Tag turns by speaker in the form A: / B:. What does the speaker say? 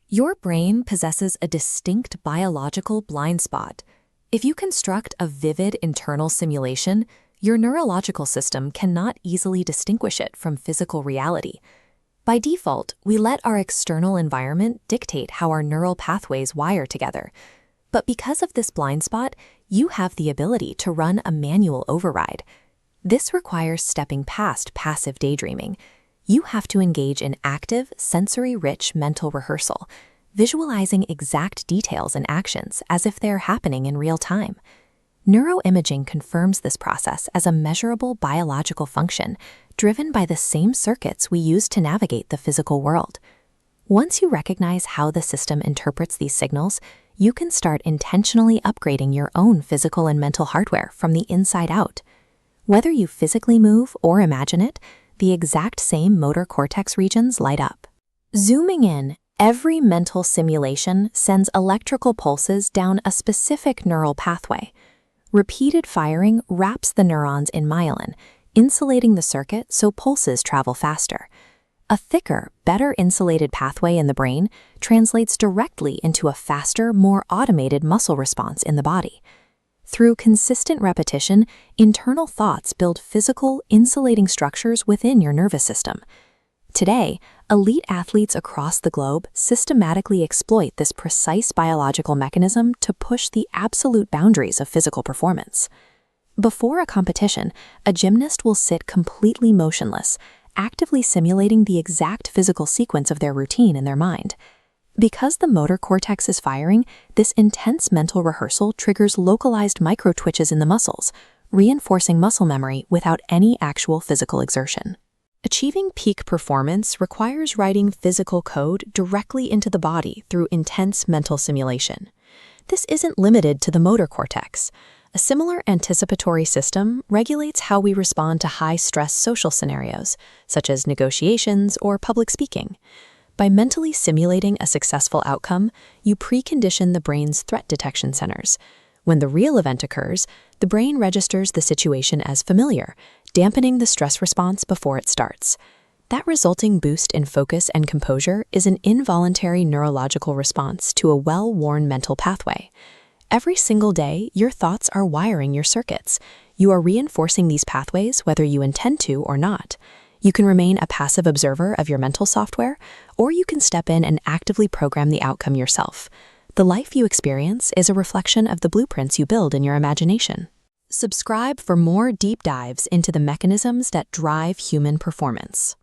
A: Your brain possesses a distinct biological blind spot. If you construct a vivid internal simulation, your neurological system cannot easily distinguish it from physical reality. By default, we let our external environment dictate how our neural pathways wire together. But because of this blind spot, you have the ability to run a manual override. This requires stepping past passive daydreaming. You have to engage in active, sensory-rich mental rehearsal, visualizing exact details and actions as if they're happening in real time. Neuroimaging confirms this process as a measurable biological function driven by the same circuits we use to navigate the physical world. Once you recognize how the system interprets these signals, you can start intentionally upgrading your own physical and mental hardware from the inside out. Whether you physically move or imagine it, the exact same motor cortex regions light up. Zooming in, every mental simulation sends electrical pulses down a specific neural pathway. Repeated firing wraps the neurons in myelin, insulating the circuit so pulses travel faster. A thicker, better insulated pathway in the brain translates directly into a faster, more automated muscle response in the body. Through consistent repetition, internal thoughts build physical, insulating structures within your nervous system. Today, elite athletes across the globe systematically exploit this precise biological mechanism to push the absolute boundaries of physical performance. Before a competition, a gymnast will sit completely motionless, actively simulating the exact physical sequence of their routine in their mind. Because the motor cortex is firing, this intense mental rehearsal triggers localized micro-twitches in the muscles, reinforcing muscle memory without any actual physical exertion. Achieving peak performance requires writing physical code directly into the body through intense mental simulation. This isn't limited to the motor cortex. A similar anticipatory system regulates how we respond to high-stress social scenarios, such as negotiations or public speaking. By mentally simulating a successful outcome, you precondition the brain's threat detection centers. When the real event occurs, the brain registers the situation as familiar, dampening the stress response before it starts. That resulting boost in focus and composure is an involuntary neurological response to a well-worn mental pathway. Every single day, your thoughts are wiring your circuits. You are reinforcing these pathways whether you intend to or not. You can remain a passive observer of your mental software, or you can step in and actively program the outcome yourself. The life you experience is a reflection of the blueprints you build in your imagination. Subscribe for more deep dives into the mechanisms that drive human performance.